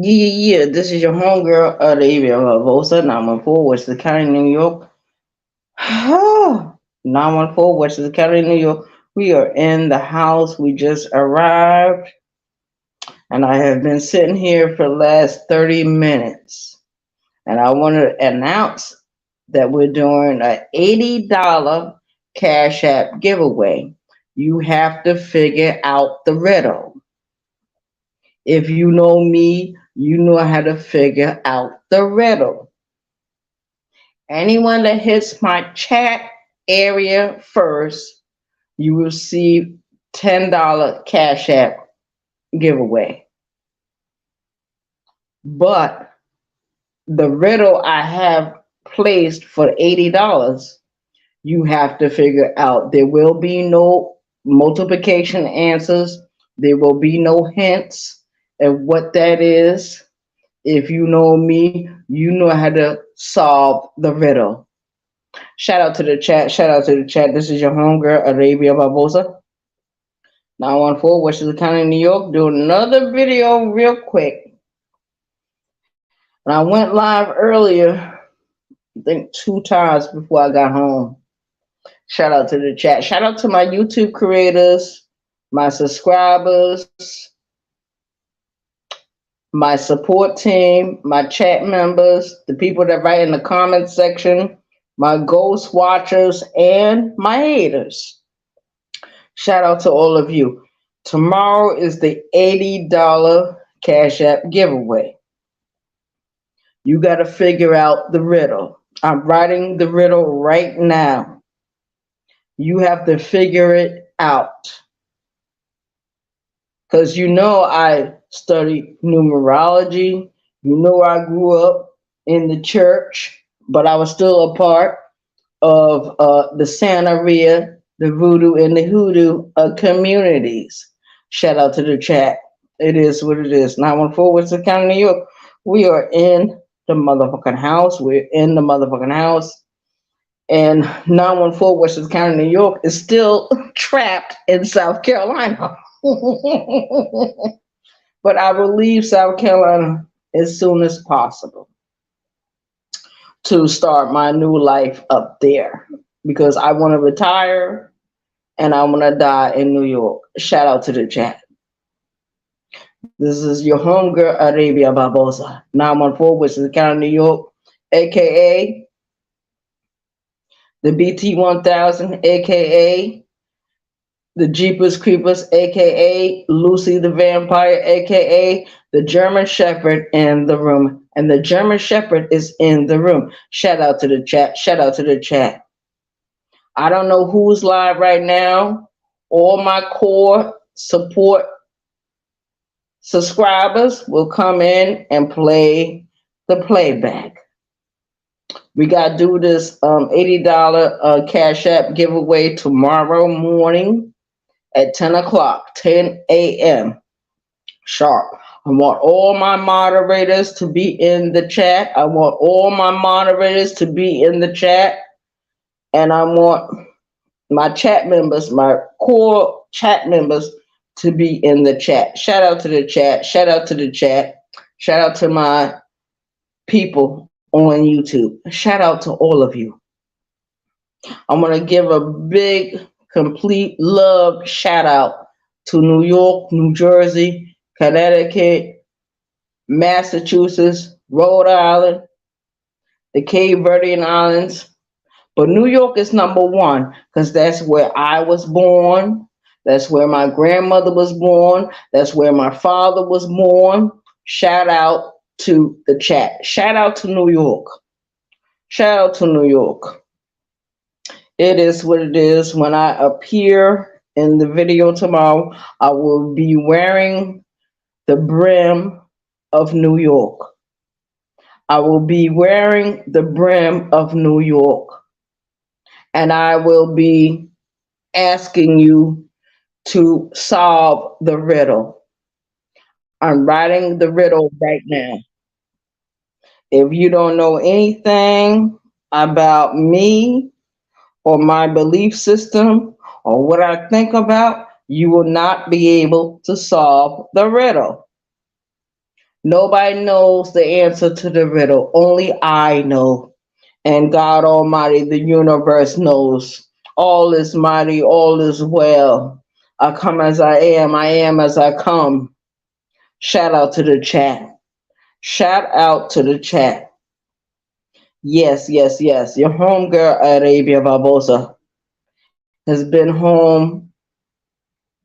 Yeah. This is your homegirl, Arabia Barbosa, 914, Western County, New York. 914, Western County, New York. We are in the house. We just arrived, and I have been sitting here for the last 30 minutes. And I want to announce that we're doing a $80 Cash App giveaway. You have to figure out the riddle. If you know me, you know how to figure out the riddle. Anyone that hits my chat area first, you will receive $10 Cash App giveaway. But the riddle I have placed for $80, you have to figure out. There will be no multiplication answers. There will be no hints of what that is. If you know me, you know how to solve the riddle. Shout out to the chat. Shout out to the chat. This is your homegirl, Arabia Barbosa. 914 Western County, New York. Do another video real quick. And I went live earlier, I think 2 times before I got home. Shout out to the chat. Shout out to my YouTube creators, my subscribers, my support team, my chat members, the people that write in the comment section, my ghost watchers, and my haters. Shout out to all of you. Tomorrow is the $80 Cash App giveaway. You got to figure out the riddle. I'm writing the riddle right now. You have to figure it out. Because you know I studied numerology. You know I grew up in the church, but I was still a part of the Santeria, the Voodoo, and the Hoodoo communities. Shout out to the chat. It is what it is. 914 Western County, New York. We are in the motherfucking house. We're in the motherfucking house. And 914 Western County, New York is still trapped in South Carolina. But I will leave South Carolina as soon as possible to start my new life up there because I want to retire and I want to die in New York. Shout out to the chat. This is your homegirl, Arabia Barbosa, 914 Western County, New York, aka the BT 1000, aka the Jeepers Creepers, aka Lucy the Vampire, aka the German Shepherd in the room. And the German Shepherd is in the room. Shout out to the chat. Shout out to the chat. I don't know who's live right now. All my core support subscribers will come in and play the playback. We got to do this $80 Cash App giveaway tomorrow morning at 10 o'clock, 10 a.m. sharp. I want all my moderators to be in the chat. I want all my moderators to be in the chat. And I want my chat members, my core chat members, to be in the chat. Shout out to the chat. Shout out to the chat. Shout out to my people on YouTube. Shout out to all of you. I'm going to give a big, complete love shout out to New York, New Jersey, Connecticut, Massachusetts, Rhode Island, the Cape Verdean Islands. But New York is number one because that's where I was born. That's where my grandmother was born. That's where my father was born. Shout out to the chat. Shout out to New York. Shout out to New York. It is what it is. When I appear in the video tomorrow, I will be wearing the brim of New York. I will be wearing the brim of New York. And I will be asking you to solve the riddle. I'm writing the riddle right now. If you don't know anything about me or my belief system or what I think about, you will not be able to solve the riddle. Nobody knows the answer to the riddle. Only I know. And God Almighty, the universe knows. All is mighty, all is well. I come as I am as I come. Shout out to the chat. Shout out to the chat. Yes, yes, yes. Your homegirl Arabia Barbosa has been home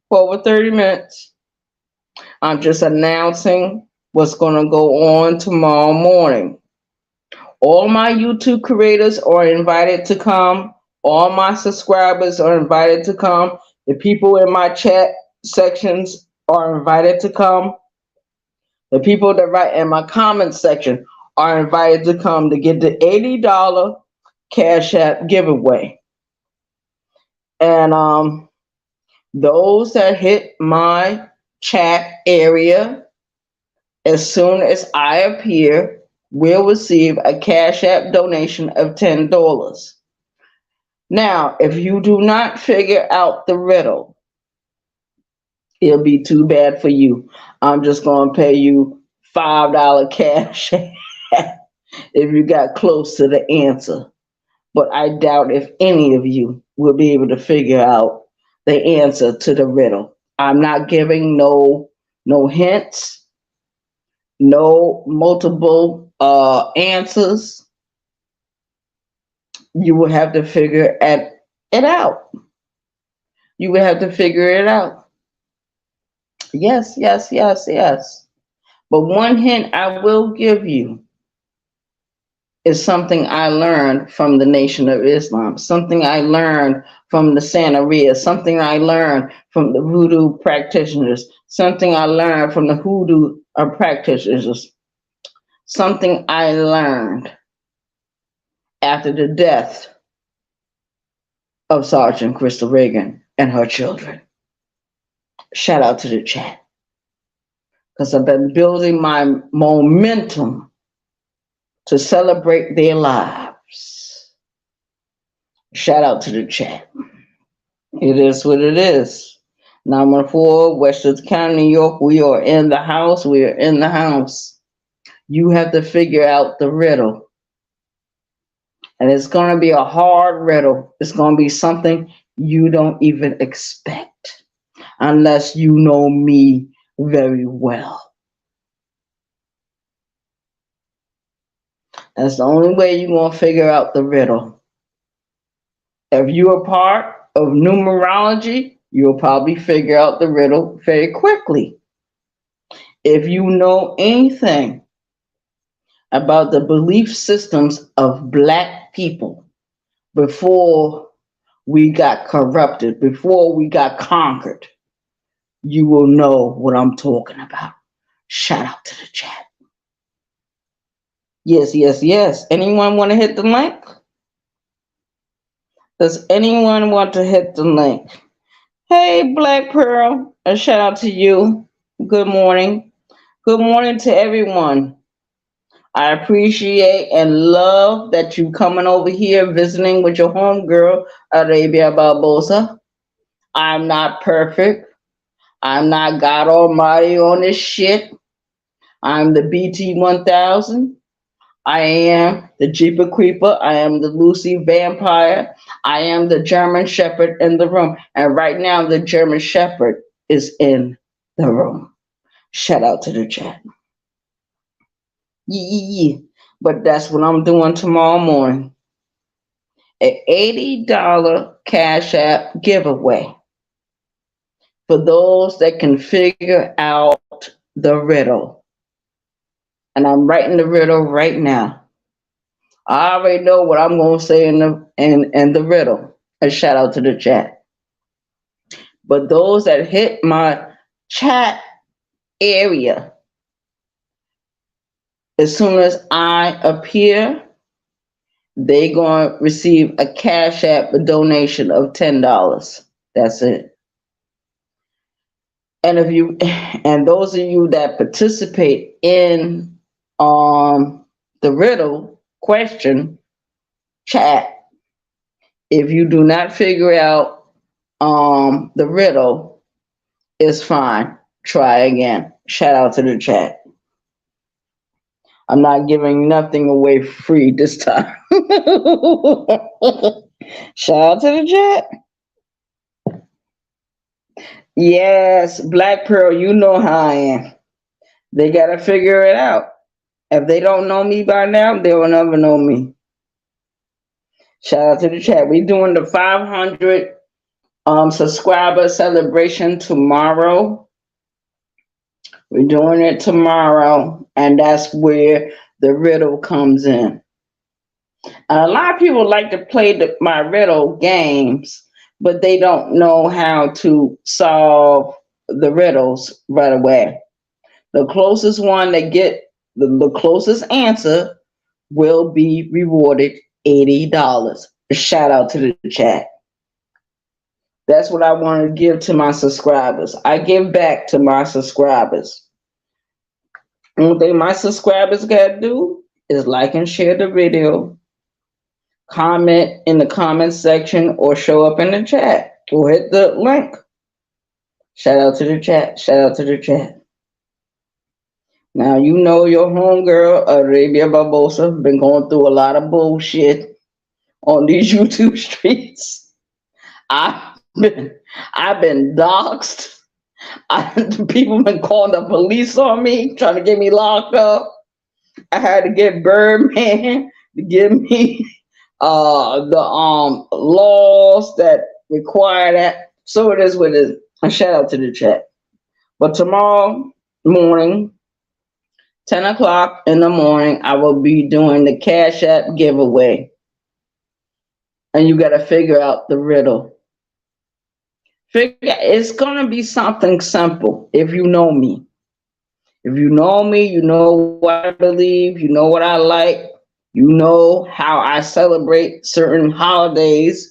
for over 30 minutes. I'm just announcing what's going to go on tomorrow morning. All my YouTube creators are invited to come. All my subscribers are invited to come. The people in my chat sections are invited to come. The people that write in my comment section are invited to come to get the $80 Cash App giveaway. And those that hit my chat area as soon as I appear will receive a Cash App donation of $10. Now, if you do not figure out the riddle, it'll be too bad for you. I'm just going to pay you $5 cash if you got close to the answer. But I doubt if any of you will be able to figure out the answer to the riddle. I'm not giving no hints, no multiple answers. You will have to figure it out. You will have to figure it out. Yes, yes, yes, yes. But one hint I will give you is something I learned from the Nation of Islam, something I learned from the Santeria, something I learned from the voodoo practitioners, something I learned from the hoodoo practitioners, something I learned after the death of Sergeant Crystal Reagan and her children. Shout out to the chat. Because I've been building my momentum to celebrate their lives. Shout out to the chat. It is what it is. 914 Westchester County, New York. We are in the house. We are in the house. You have to figure out the riddle. And it's going to be a hard riddle. It's going to be something you don't even expect unless you know me very well. That's the only way you're going to figure out the riddle. If you're part of numerology, you'll probably figure out the riddle very quickly. If you know anything about the belief systems of Black people before we got corrupted, before we got conquered, you will know what I'm talking about. Shout out to the chat. Yes, yes, yes. Anyone want to hit the link? Does anyone want to hit the link? Hey, Black Pearl, a shout out to you. Good morning. Good morning to everyone. I appreciate and love that you coming over here visiting with your homegirl, Arabia Barbosa. I'm not perfect. I'm not God Almighty on this shit. I'm the BT 1000. I am the Jeeper Creeper. I am the Lucy Vampire. I am the German Shepherd in the room. And right now, the German Shepherd is in the room. Shout out to the chat. Yeah. But that's what I'm doing tomorrow morning. An $80 Cash App giveaway for those that can figure out the riddle. And I'm writing the riddle right now. I already know what I'm going to say in the riddle. A shout out to the chat. But those that hit my chat area, as soon as I appear, they're going to receive a Cash App donation of $10. That's it. And those of you that participate in the riddle question chat, if you do not figure out the riddle, it's fine. Try again. Shout out to the chat. I'm not giving nothing away free this time. Shout out to the chat. Yes, Black Pearl, you know how I am. They gotta figure it out. If they don't know me by now, they will never know me. Shout out to the chat. We're doing the 500 subscriber celebration tomorrow. We're doing it tomorrow, and that's where the riddle comes in. And a lot of people like to play my riddle games, but they don't know how to solve the riddles right away. The closest one that get the closest answer will be rewarded $80. Shout out to the chat. That's what I want to give to my subscribers. I give back to my subscribers. One thing my subscribers got to do is like and share the video, comment in the comment section, or show up in the chat or hit the link. Shout out to the chat. Shout out to the chat. Now, you know your homegirl, Arabia Barbosa, been going through a lot of bullshit on these YouTube streets. I've been doxxed. People been calling the police on me, trying to get me locked up. I had to get Birdman to give me the laws that require that. So it is what it is. A shout out to the chat. But tomorrow morning, 10 o'clock in the morning, I will be doing the Cash App giveaway. And you got to figure out the riddle. It's going to be something simple if you know me. If you know me, you know what I believe, you know what I like, you know how I celebrate certain holidays,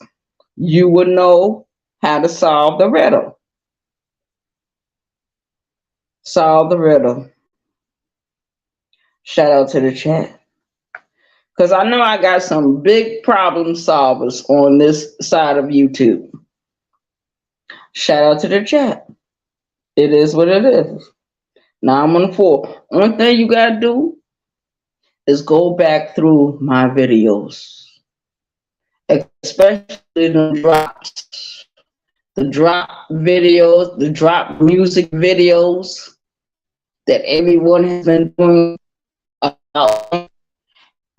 you would know how to solve the riddle. Solve the riddle. Shout out to the chat. Because I know I got some big problem solvers on this side of YouTube. Shout out to the chat. It is what it is. Now I'm on 4. One thing you got to do is go back through my videos. Especially the drops. The drop videos, the drop music videos that everyone has been doing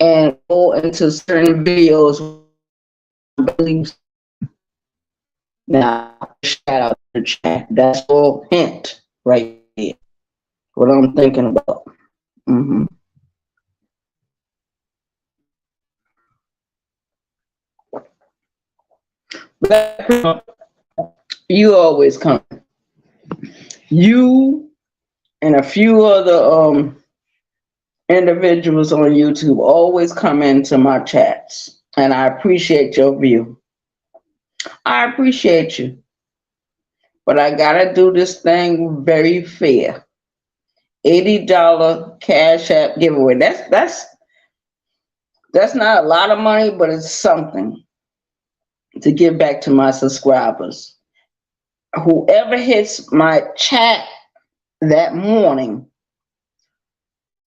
and go into certain videos. Now, shout out to the chat. That's a little hint right here. What I'm thinking about. Mm-hmm. You always come. You and a few other individuals on YouTube always come into my chats, and I appreciate your view. I appreciate you, but I gotta do this thing very fair. $80 Cash App giveaway. That's not a lot of money, but it's something to give back to my subscribers. Whoever hits my chat that morning,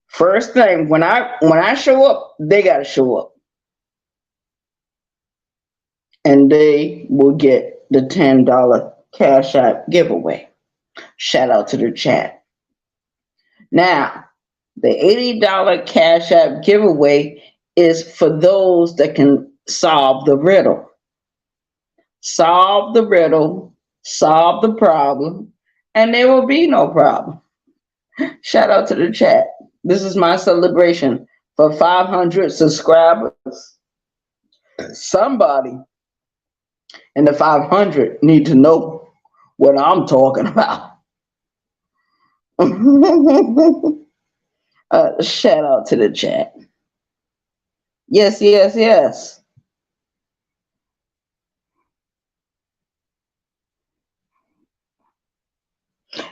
first thing when I show up, they gotta show up, and they will get the $10 Cash App giveaway. Shout out to the chat. Now, the $80 Cash App giveaway is for those that can solve the riddle. Solve the riddle, solve the problem, and there will be no problem. Shout out to the chat. This is my celebration for 500 subscribers. Somebody in the 500 need to know what I'm talking about. Shout out to the chat. Yes, yes, yes.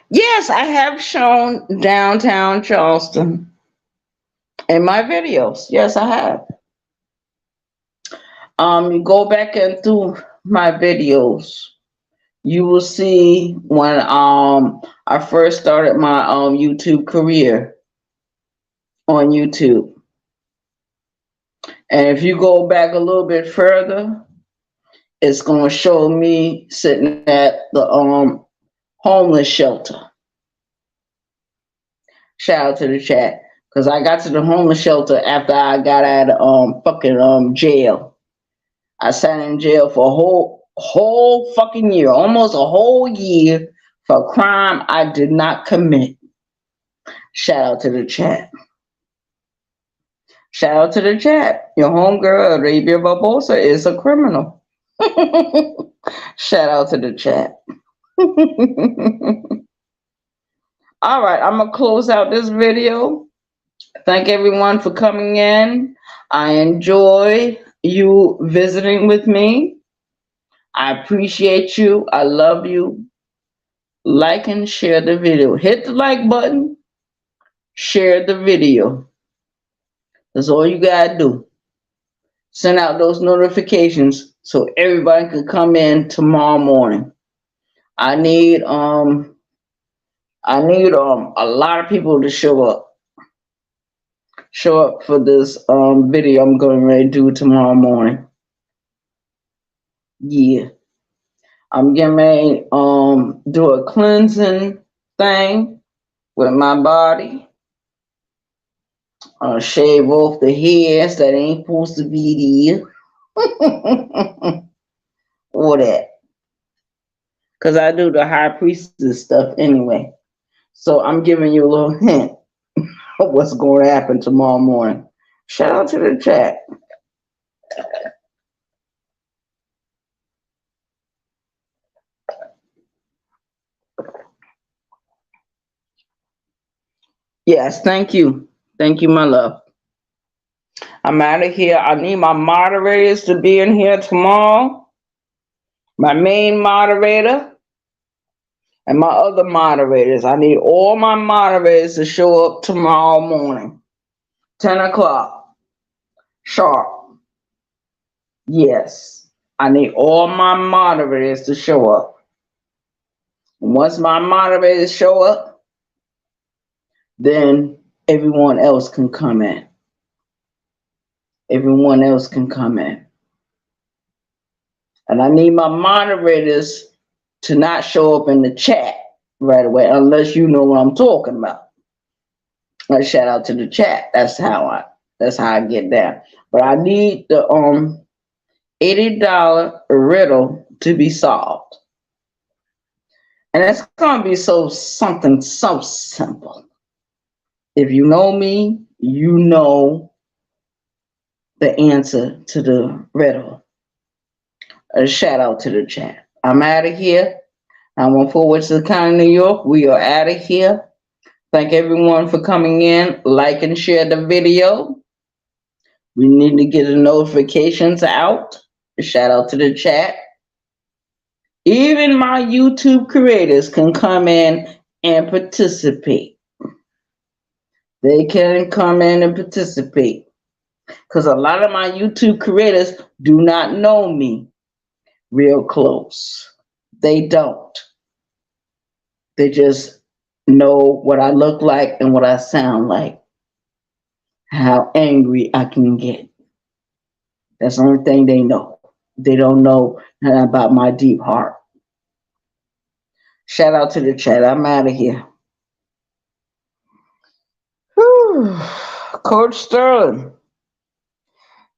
Yes, I have shown downtown Charleston in my videos. Yes, I have. You go back into my videos, you will see when I first started my YouTube career. on YouTube. And if you go back a little bit further, it's going to show me sitting at the homeless shelter. Shout out to the chat. Because I got to the homeless shelter after I got out of fucking jail. I sat in jail for a whole fucking year, almost a whole year for a crime I did not commit. Shout out to the chat. Shout out to the chat. Your homegirl, Arabia Barbosa, is a criminal. Shout out to the chat. All right, I'm going to close out this video. Thank everyone for coming in. I enjoy you visiting with me. I appreciate you. I love you. Like and share the video. Hit the like button. Share the video. That's all you gotta do. Send out those notifications so everybody can come in tomorrow morning. I need a lot of people to show up. Show up for this video I'm going to do tomorrow morning. Yeah. I'm getting ready do a cleansing thing with my body. Shave off the hairs that ain't supposed to be there. All that. Because I do the high priestess stuff anyway. So I'm giving you a little hint of what's going to happen tomorrow morning. Shout out to the chat. Yes, thank you. Thank you, my love. I'm out of here. I need my moderators to be in here tomorrow. My main moderator and my other moderators. I need all my moderators to show up tomorrow morning. 10 o'clock. Sharp. Yes. I need all my moderators to show up. And once my moderators show up, then everyone else can come in. Everyone else can come in. And I need my moderators to not show up in the chat right away unless you know what I'm talking about. I shout out to the chat. That's how I get down. But I need the $80 riddle to be solved. And it's gonna be something so simple. If you know me, you know the answer to the riddle. A shout out to the chat. I'm out of here. I went forward to the county of New York. We are out of here. Thank everyone for coming in. Like and share the video. We need to get the notifications out. A shout out to the chat. Even my YouTube creators can come in and participate. They can come in and participate. Because a lot of my YouTube creators do not know me real close. They don't. They just know what I look like and what I sound like. How angry I can get. That's the only thing they know. They don't know about my deep heart. Shout out to the chat. I'm out of here. Whew. Coach Sterling.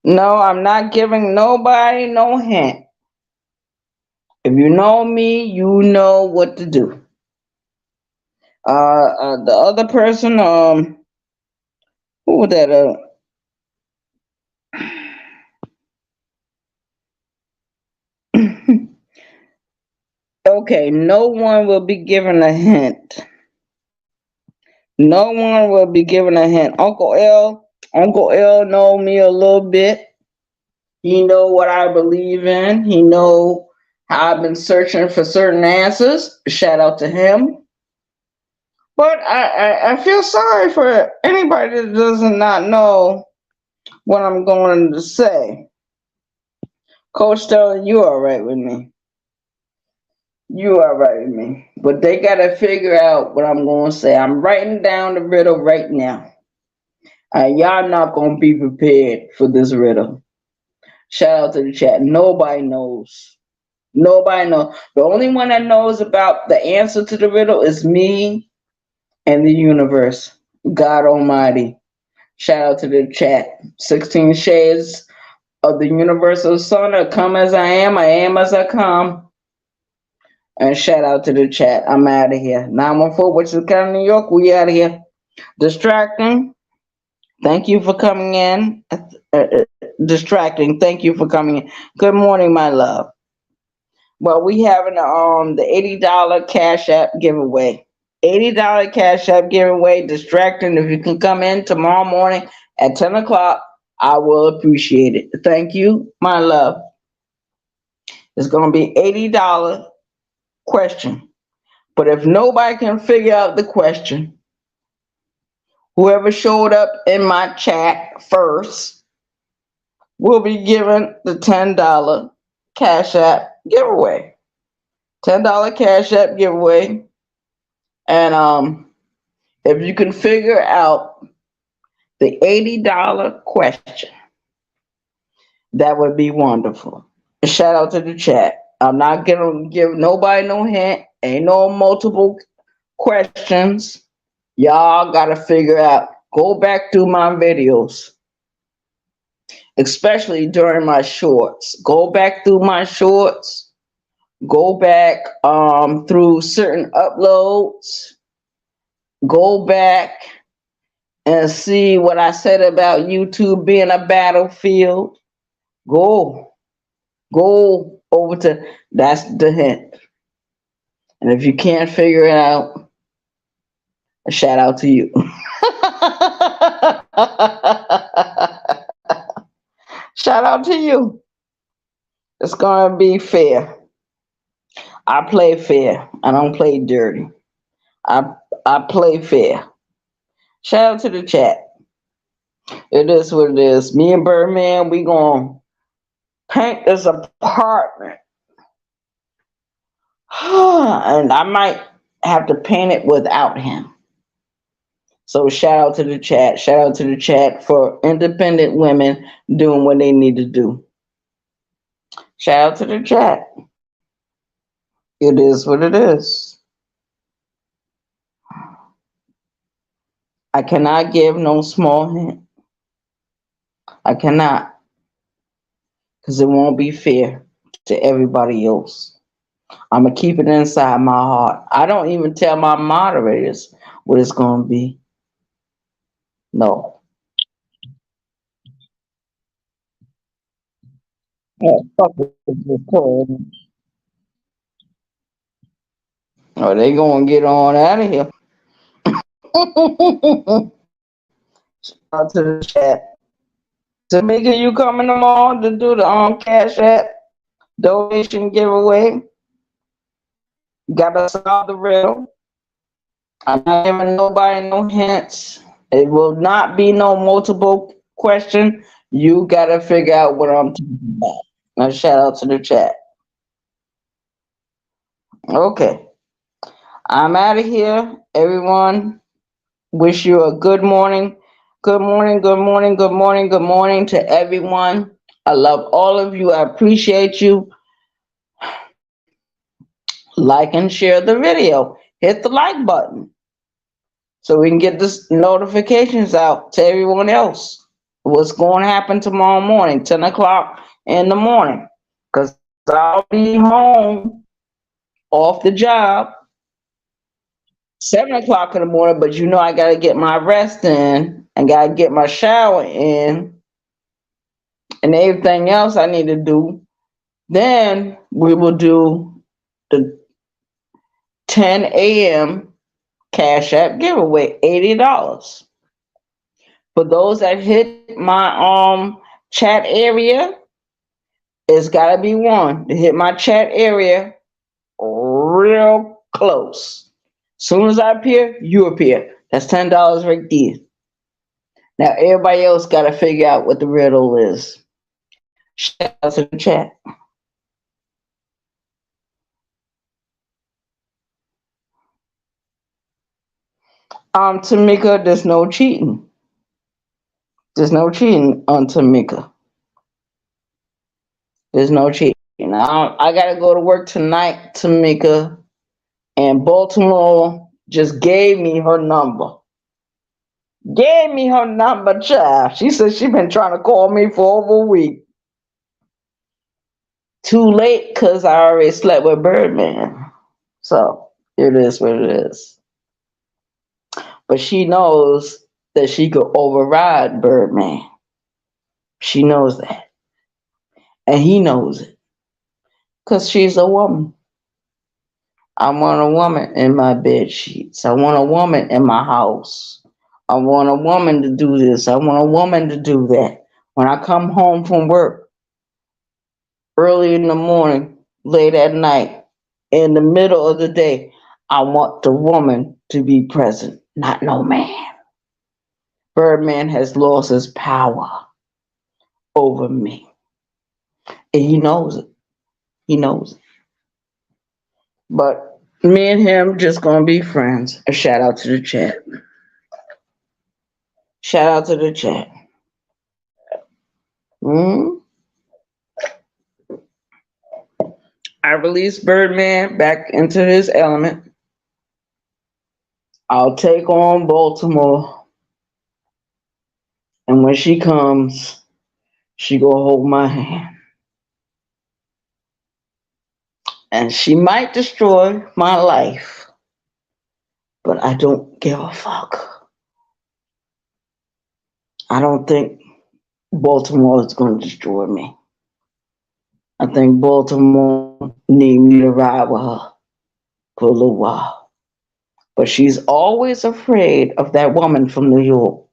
No, I'm not giving nobody no hint. If you know me, you know what to do. The other person, who was that? Okay, no one will be given a hint. No one will be given a hint. Uncle L know me a little bit. He know what I believe in. He know how I've been searching for certain answers. Shout out to him. But I feel sorry for anybody that does not know what I'm going to say. Coach Sterling, you all right with me. You all right with me. But they got to figure out what I'm going to say. I'm writing down the riddle right now. And y'all not gonna be prepared for this riddle. Shout out to the chat. Nobody knows. Nobody knows. The only one that knows about the answer to the riddle is me and the universe. God Almighty. Shout out to the chat. 16 shades of the universal sun. I come as I am as I come. And shout out to the chat. I'm out of here. 914, which is County, New York. We out of here. Distracting. Thank you for coming in. Distracting. Thank you for coming in. Good morning, my love. Well, we having the $80 Cash App giveaway. $80 Cash App giveaway. Distracting. If you can come in tomorrow morning at 10 o'clock, I will appreciate it. Thank you, my love. It's gonna be $80 question. But if nobody can figure out the question, whoever showed up in my chat first will be given the $10 Cash App giveaway. $10 Cash App giveaway. And if you can figure out the $80 question, that would be wonderful. Shout out to the chat. I'm not gonna give nobody no hint. Ain't no multiple questions. Y'all gotta figure out. Go back through my videos, especially during my shorts. Go back through my shorts. Go back through certain uploads. Go back and see what I said about YouTube being a battlefield. Go over to that's the hint. And if you can't figure it out, a shout out to you. Shout out to you. It's gonna be fair. I play fair. I don't play dirty. I I play fair. Shout out to the chat. It is what it is. Me and Birdman, we gonna paint this apartment. And I might have to paint it without him. So shout out to the chat. Shout out to the chat for independent women doing what they need to do. Shout out to the chat. It is what it is. I cannot give no small hint. I cannot. Because it won't be fair to everybody else. I'm going to keep it inside my heart. I don't even tell my moderators what it's going to be. No. Oh, fuck it. Oh, they going to get on out of here. Out to the chat. Tamika, you coming tomorrow to do the Cash App donation giveaway? Gotta solve the riddle. I'm not giving nobody no hints. It will not be no multiple question. You gotta figure out what I'm talking about. Now shout out to the chat. Okay. I'm out of here. Everyone, wish you a good morning. Good morning, good morning, good morning, good morning to everyone. I love all of you. I appreciate you. Like and share the video. Hit the like button so we can get this notifications out to everyone else. What's going to happen tomorrow morning, 10 o'clock in the morning. Because I'll be home off the job 7 o'clock in the morning, but you know I got to get my rest in and got to get my shower in and everything else I need to do. Then we will do the 10 a.m. Cash App giveaway, $80. For those that hit my chat area, it's gotta be one to hit my chat area real close. Soon as I appear, you appear. That's $10 right there. Now everybody else gotta figure out what the riddle is. Shout out to the chat. Tamika, there's no cheating. There's no cheating on Tamika. There's no cheating. I gotta go to work tonight, Tamika. And Baltimore just gave me her number. Gave me her number, child. She said she been trying to call me for over a week. Too late, cause I already slept with Birdman. So it is what it is. But she knows that she could override Birdman. She knows that. And he knows it. Cause she's a woman. I want a woman in my bed sheets. I want a woman in my house. I want a woman to do this. I want a woman to do that. When I come home from work, early in the morning, late at night, in the middle of the day, I want the woman to be present, not no man. Birdman has lost his power over me. And he knows it. He knows it. But me and him just gonna be friends. A shout out to the chat. Shout out to the chat. Mm. I release Birdman back into his element. I'll take on Baltimore. And when she comes, she gonna hold my hand. And she might destroy my life, but I don't give a fuck. I don't think Baltimore is gonna destroy me. I think Baltimore need me to ride with her for a little while. But she's always afraid of that woman from New York.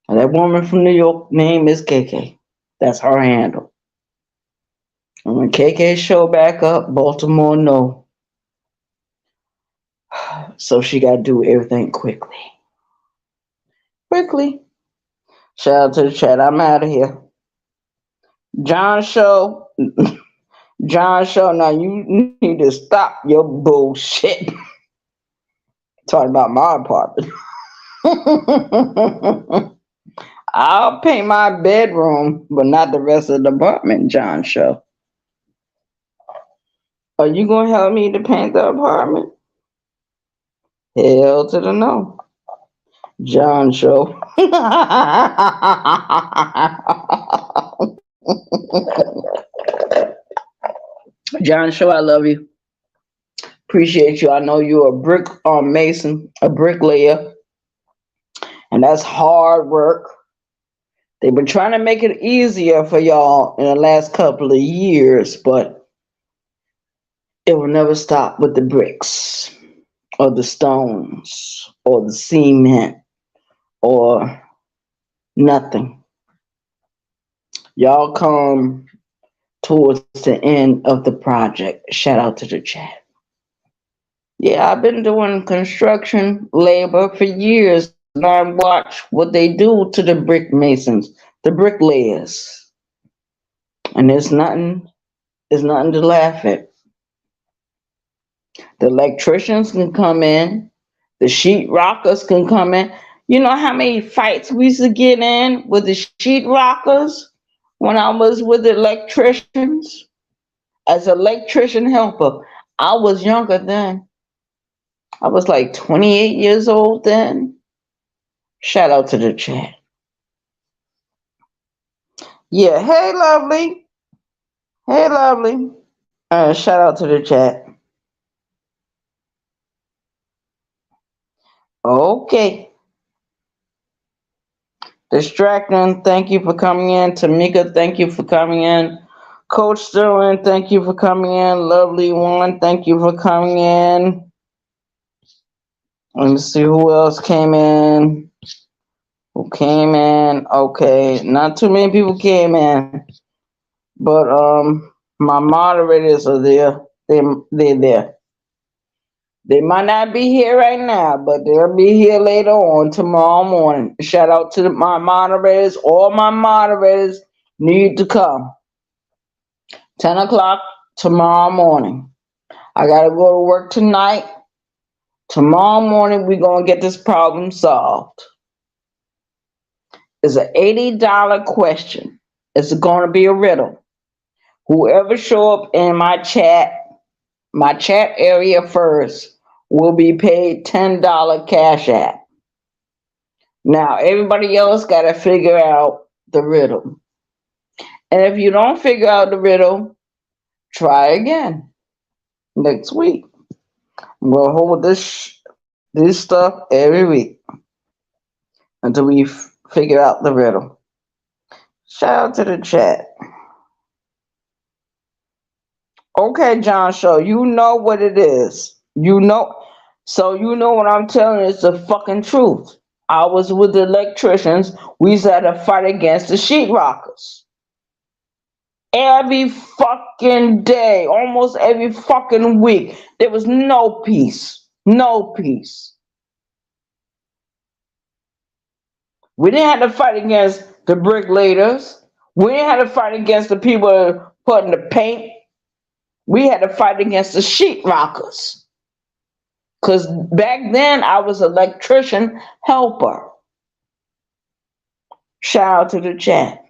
And that woman from New York name is KK. That's her handle. And when KK show back up, Baltimore know. So she got to do everything quickly. Quickly. Shout out to the chat. I'm out of here. John Show. John Show, now you need to stop your bullshit. Talking about my apartment. I'll paint my bedroom, but not the rest of the apartment, John Show. Are you going to help me to paint the apartment? Hell to the no. John Show. John Show, I love you. Appreciate you. I know you're a brick mason, a bricklayer, and that's hard work. They've been trying to make it easier for y'all in the last couple of years, but it will never stop with the bricks or the stones or the cement or nothing. Y'all come towards the end of the project. Shout out to the chat. Yeah, I've been doing construction labor for years, and I watch what they do to the brick masons, the bricklayers. And there's nothing to laugh at. The electricians can come in, the sheet rockers can come in. You know how many fights we used to get in with the sheet rockers when I was with the electricians? As an electrician helper, I was younger then. I was like 28 years old then. Shout out to the chat. Yeah, hey, lovely. Hey, lovely. Shout out to the chat. Okay. Distracting, thank you for coming in. Tamika, thank you for coming in. Coach Sterling, thank you for coming in. Lovely one, thank you for coming in. Let me see who else came in. Who came in? Okay, not too many people came in, but my moderators are there. They're there. They might not be here right now, but they'll be here later on tomorrow morning. Shout out to my moderators. All my moderators need to come. 10 o'clock tomorrow morning. I got to go to work tonight. Tomorrow morning, we're going to get this problem solved. It's an $80 question. It's going to be a riddle. Whoever show up in my chat area first, will be paid $10 cash app. Now everybody else got to figure out the riddle. And if you don't figure out the riddle, try again next week. We'll hold this stuff every week until we figure out the riddle. Shout out to the chat. Okay, John Show, you know what it is. You know, so you know what I'm telling you is the fucking truth. I was with the electricians. We used to have to fight against the sheetrockers. Every fucking day, almost every fucking week, there was no peace. No peace. We didn't have to fight against the bricklayers. We didn't have to fight against the people putting the paint. We had to fight against the sheetrockers. Because back then, I was an electrician helper. Shout out to the chat.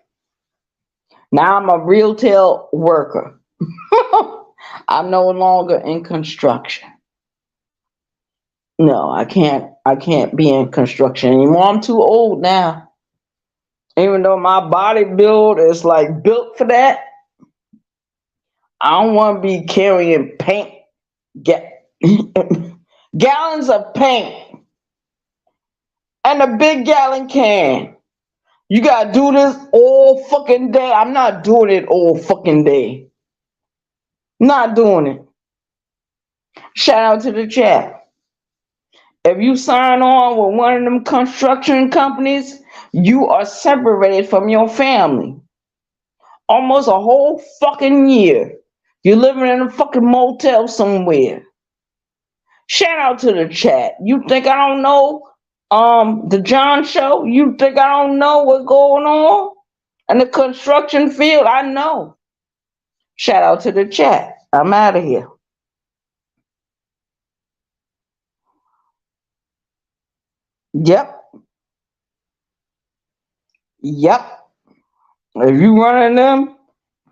Now I'm a retail worker. I'm no longer in construction. No, I can't be in construction anymore. I'm too old now. Even though my body build is like built for that, I don't want to be carrying paint, gallons of paint, and a big gallon can. You gotta do this all fucking day. I'm not doing it all fucking day. Not doing it. Shout out to the chat. If you sign on with one of them construction companies, you are separated from your family. Almost a whole fucking year. You're living in a fucking motel somewhere. Shout out to the chat. You think I don't know the John Show? You think I don't know what's going on in the construction field? I know. Shout out to the chat. I'm out of here. Yep. If you running them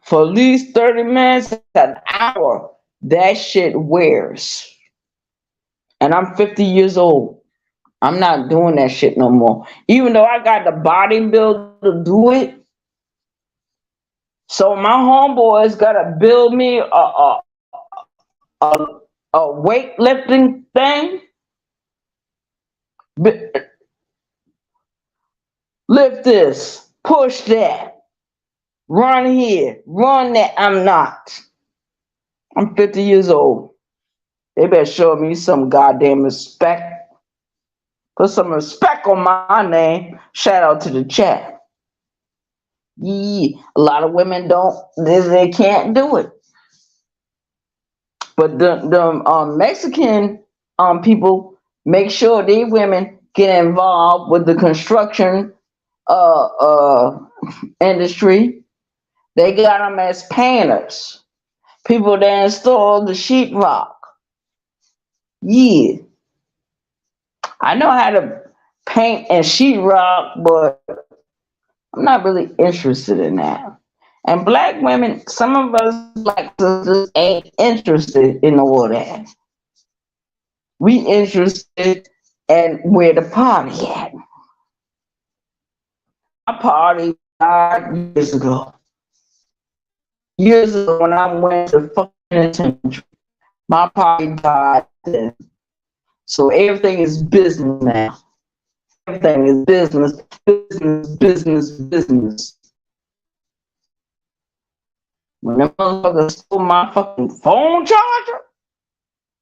for at least 30 minutes, an hour, that shit wears. And I'm 50 years old. I'm not doing that shit no more. Even though I got the body build to do it. So my homeboys gotta build me a weightlifting thing. Lift this, push that, run here, run that. I'm not. I'm 50 years old. They better show me some goddamn respect. Put some respect on my name. Shout out to the chat. Yeah, a lot of women don't, they can't do it. But the Mexican people make sure these women get involved with the construction industry. They got them as painters, people that install the sheetrock. Yeah, I know how to paint and sheetrock, but I'm not really interested in that. And black women, some of us black sisters ain't interested in all that. We interested in where the party at. My party died years ago. Years ago when I went to fucking penitentiary. My party died then. So everything is business now. Everything is business, business, business, business. When the motherfucker stole my fucking phone charger,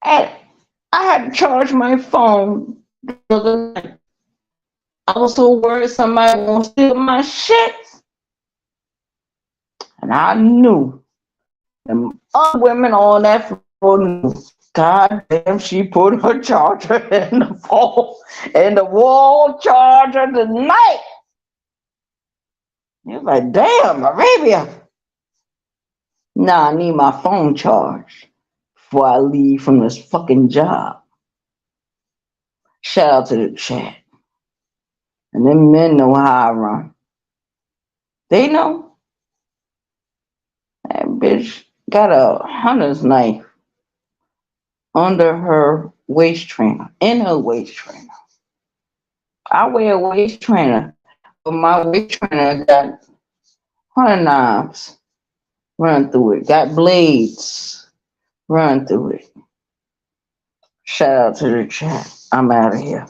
I had to charge my phone the other night. I was so worried somebody won't steal my shit. And I knew. And other women on that floor knew. God damn, she put her charger in the wall charger tonight. You're like, damn, Arabia. Nah, I need my phone charged before I leave from this fucking job. Shout out to the chat. And them men know how I run. They know that bitch got a hunter's knife under her waist trainer, in her waist trainer. I wear a waist trainer, but my waist trainer got hunter knives run through it, got blades run through it. Shout out to the chat. I'm out of here.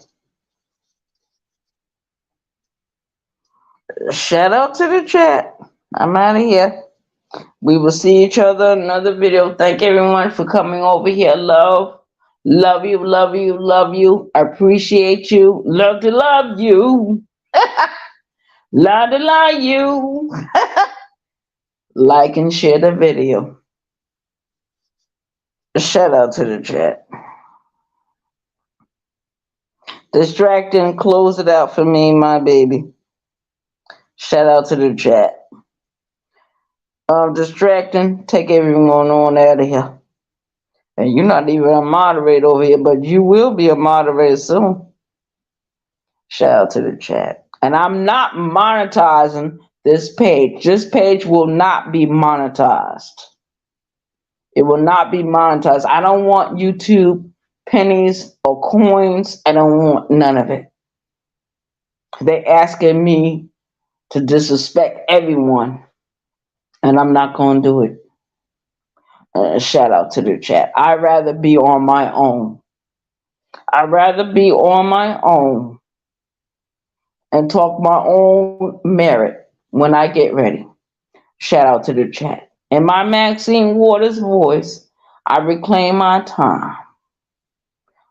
Shout out to the chat. I'm out of here. We will see each other in another video. Thank everyone for coming over here. Love. Love you, love you, love you. I appreciate you. Love to love you. Love to love you. Like and share the video. Shout out to the chat. Distracting, close it out for me, my baby. Shout out to the chat. Distracting, take everyone on out of here. And you're not even a moderator over here, but you will be a moderator soon. Shout out to the chat. And I'm not monetizing this page. This page will not be monetized. It will not be monetized. I don't want YouTube pennies or coins. I don't want none of it. They're asking me to disrespect everyone, and I'm not going to do it. Shout out to the chat. I'd rather be on my own. I'd rather be on my own and talk my own merit when I get ready. Shout out to the chat. In my Maxine Waters voice, I reclaim my time.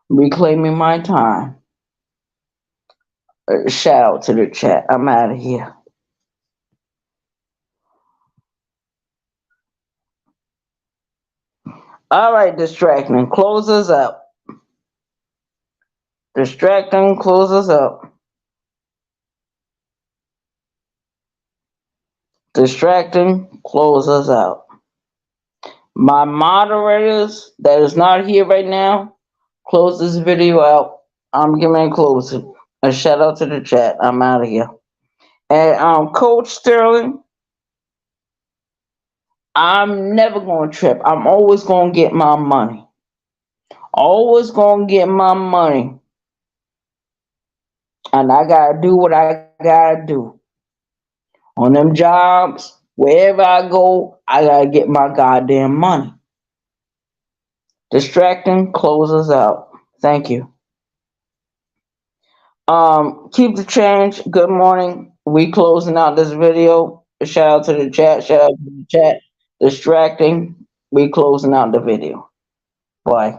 Reclaiming my time. Shout out to the chat. I'm out of here. All right, distracting. Close us up. Distracting, close us up. Distracting, close us out. My moderators that is not here right now, close this video out. I'm giving a close it. A shout out to the chat. I'm out of here. And Coach Sterling, I'm never gonna trip. I'm always gonna get my money. Always gonna get my money. And I gotta do what I gotta do. On them jobs, wherever I go, I gotta get my goddamn money. Distracting, close us out. Thank you. Keep the change. Good morning. We closing out this video. Shout out to the chat. Shout out to the chat. Distracting. We closing out the video. Bye.